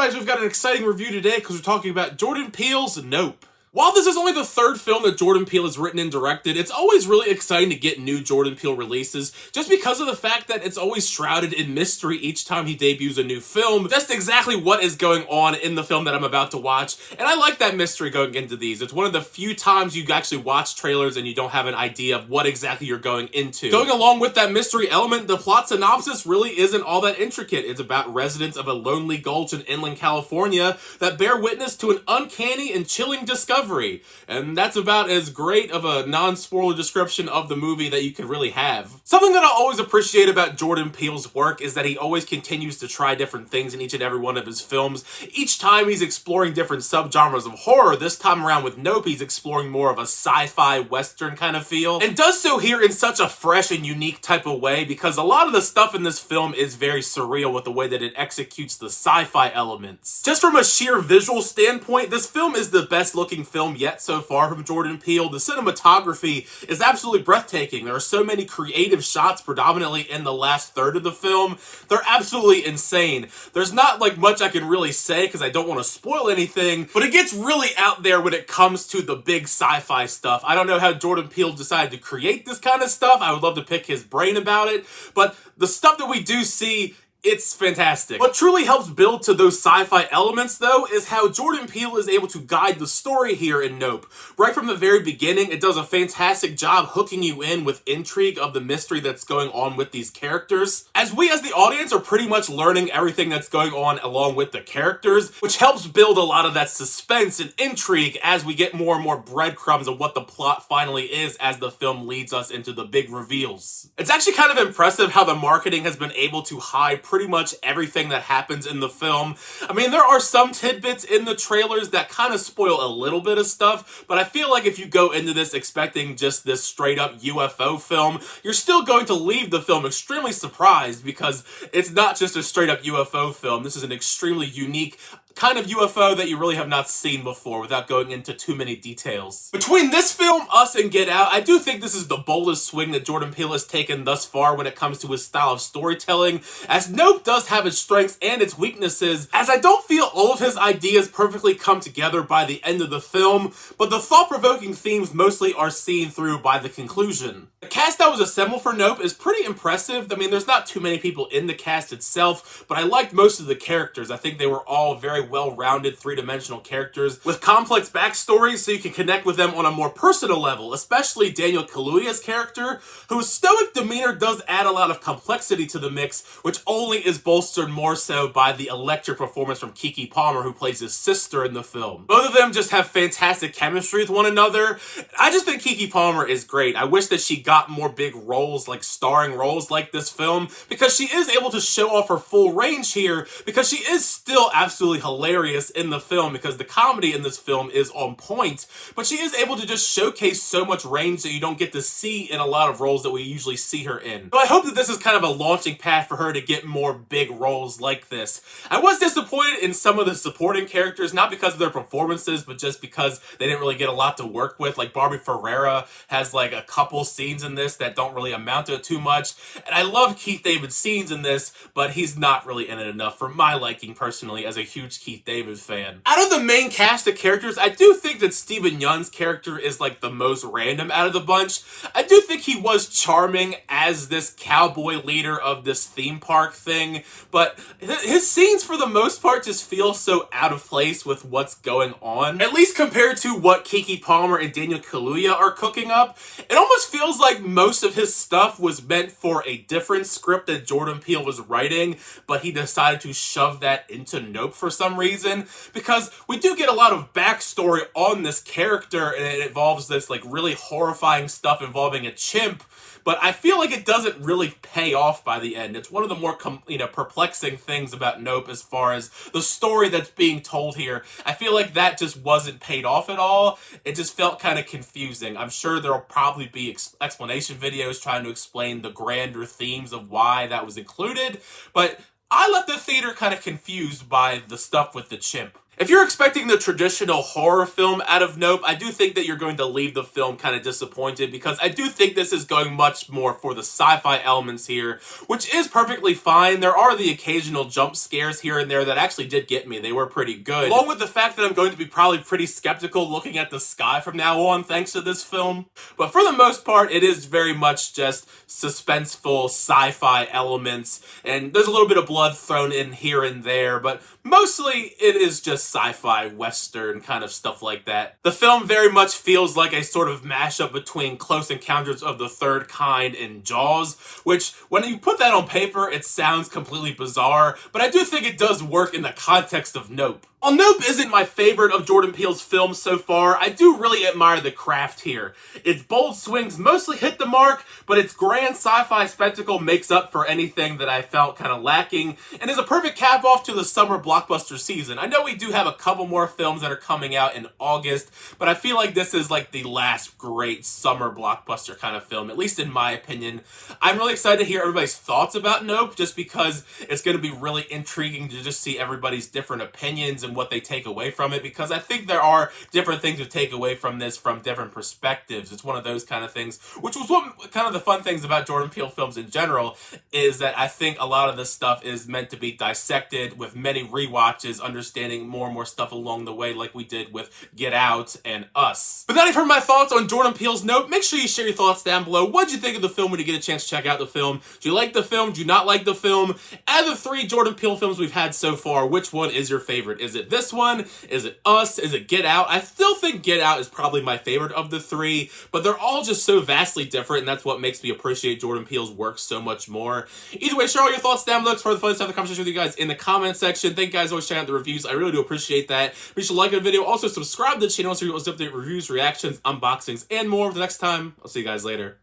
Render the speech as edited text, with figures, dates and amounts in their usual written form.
scumbags, we've got an exciting review today because we're talking about Jordan Peele's Nope. While this is only the third film that Jordan Peele has written and directed, it's always really exciting to get new Jordan Peele releases, just because of the fact that it's always shrouded in mystery each time he debuts a new film, just exactly what is going on in the film that I'm about to watch, and I like that mystery going into these. It's one of the few times you actually watch trailers and you don't have an idea of what exactly you're going into. Going along with that mystery element, the plot synopsis really isn't all that intricate. It's about residents of a lonely gulch in inland California that bear witness to an uncanny and chilling discovery. And that's about as great of a non-spoiler description of the movie that you could really have. Something that I always appreciate about Jordan Peele's work is that he always continues to try different things in each and every one of his films. Each time he's exploring different subgenres of horror. This time around with Nope, he's exploring more of a sci-fi western kind of feel, and does so here in such a fresh and unique type of way, because a lot of the stuff in this film is very surreal with the way that it executes the sci-fi elements. Just from a sheer visual standpoint, this film is the best looking film yet so far from Jordan Peele. The cinematography is absolutely breathtaking. There are so many creative shots, predominantly in the last third of the film. They're absolutely insane. There's not like much I can really say because I don't want to spoil anything, but it gets really out there when it comes to the big sci-fi stuff. I don't know how Jordan Peele decided to create this kind of stuff. I would love to pick his brain about it, but the stuff that we do see, it's fantastic. What truly helps build to those sci-fi elements, though, is how Jordan Peele is able to guide the story here in Nope. Right from the very beginning, it does a fantastic job hooking you in with intrigue of the mystery that's going on with these characters, as we as the audience are pretty much learning everything that's going on along with the characters, which helps build a lot of that suspense and intrigue as we get more and more breadcrumbs of what the plot finally is as the film leads us into the big reveals. It's actually kind of impressive how the marketing has been able to hide pretty much everything that happens in the film. I mean, there are some tidbits in the trailers that kind of spoil a little bit of stuff, but I feel like if you go into this expecting just this straight up UFO film, you're still going to leave the film extremely surprised, because it's not just a straight up UFO film. This is an extremely unique kind of UFO that you really have not seen before, without going into too many details. Between this film, Us, and Get Out, I do think this is the boldest swing that Jordan Peele has taken thus far when it comes to his style of storytelling, as Nope does have its strengths and its weaknesses, as I don't feel all of his ideas perfectly come together by the end of the film, but the thought-provoking themes mostly are seen through by the conclusion. The cast that was assembled for Nope is pretty impressive. I mean, there's not too many people in the cast itself, but I liked most of the characters. I think they were all very well-rounded, three-dimensional characters with complex backstories, so you can connect with them on a more personal level, especially Daniel Kaluuya's character, whose stoic demeanor does add a lot of complexity to the mix, which only is bolstered more so by the electric performance from Keke Palmer, who plays his sister in the film. Both of them just have fantastic chemistry with one another. I just think Keke Palmer is great. I wish that she got more big roles, like starring roles like this film, because she is able to show off her full range here, because she is still absolutely hilarious in the film, because the comedy in this film is on point, but she is able to just showcase so much range that you don't get to see in a lot of roles that we usually see her in. So I hope that this is kind of a launching pad for her to get more big roles like this. I was disappointed in some of the supporting characters, not because of their performances, but just because they didn't really get a lot to work with. Like Barbie Ferreira has like a couple scenes in this that don't really amount to too much, and I love Keith David's scenes in this, but he's not really in it enough for my liking personally as a huge Keith David fan. Out of the main cast of characters, I do think that Steven Yeun's character is like the most random out of the bunch. I do think he was charming as this cowboy leader of this theme park thing, but his scenes for the most part just feel so out of place with what's going on. At least compared to what Keke Palmer and Daniel Kaluuya are cooking up, it almost feels like most of his stuff was meant for a different script that Jordan Peele was writing, but he decided to shove that into Nope for some reason, because we do get a lot of backstory on this character, and it involves this like really horrifying stuff involving a chimp, but I feel like it doesn't really pay off by the end. It's one of the more perplexing things about Nope as far as the story that's being told here. I feel like that just wasn't paid off at all. It just felt kind of confusing. I'm sure there'll probably be explanation videos trying to explain the grander themes of why that was included, but I left the theater kind of confused by the stuff with the chimp. If you're expecting the traditional horror film out of Nope, I do think that you're going to leave the film kind of disappointed, because I do think this is going much more for the sci-fi elements here, which is perfectly fine. There are the occasional jump scares here and there that actually did get me. They were pretty good. Along with the fact that I'm going to be probably pretty skeptical looking at the sky from now on thanks to this film. But for the most part, it is very much just suspenseful sci-fi elements, and there's a little bit of blood thrown in here and there, but mostly it is just sci-fi, western kind of stuff like that. The film very much feels like a sort of mashup between Close Encounters of the Third Kind and Jaws, which, when you put that on paper, it sounds completely bizarre, but I do think it does work in the context of Nope. While Nope isn't my favorite of Jordan Peele's films so far, I do really admire the craft here. Its bold swings mostly hit the mark, but its grand sci-fi spectacle makes up for anything that I felt kind of lacking, and is a perfect cap-off to the summer blockbuster season. I know we do have a couple more films that are coming out in August, but I feel like this is like the last great summer blockbuster kind of film, at least in my opinion. I'm really excited to hear everybody's thoughts about Nope, just because it's going to be really intriguing to just see everybody's different opinions and what they take away from it, because I think there are different things to take away from this from different perspectives. It's one of those kind of things, which was what kind of the fun things about Jordan Peele films in general, is that I think a lot of this stuff is meant to be dissected with many rewatches, understanding more and more stuff along the way, like we did with Get Out and Us. But now you've heard my thoughts on Jordan Peele's Nope. Make sure you share your thoughts down below. What did you think of the film when you get a chance to check out the film? Do you like the film? Do you not like the film? Out of the 3 Jordan Peele films we've had so far, which one is your favorite? Is it this one? Is it Us? Is it Get Out? I still think Get Out is probably my favorite of the 3, but they're all just so vastly different, and that's what makes me appreciate Jordan Peele's work so much more. Either way, share all your thoughts down below. It's for the fun to have the conversation with you guys in the comment section. Thank you guys for always checking out the reviews. I really do appreciate that. Be sure to like the video. Also, subscribe to the channel so you get update reviews, reactions, unboxings, and more. The next time, I'll see you guys later.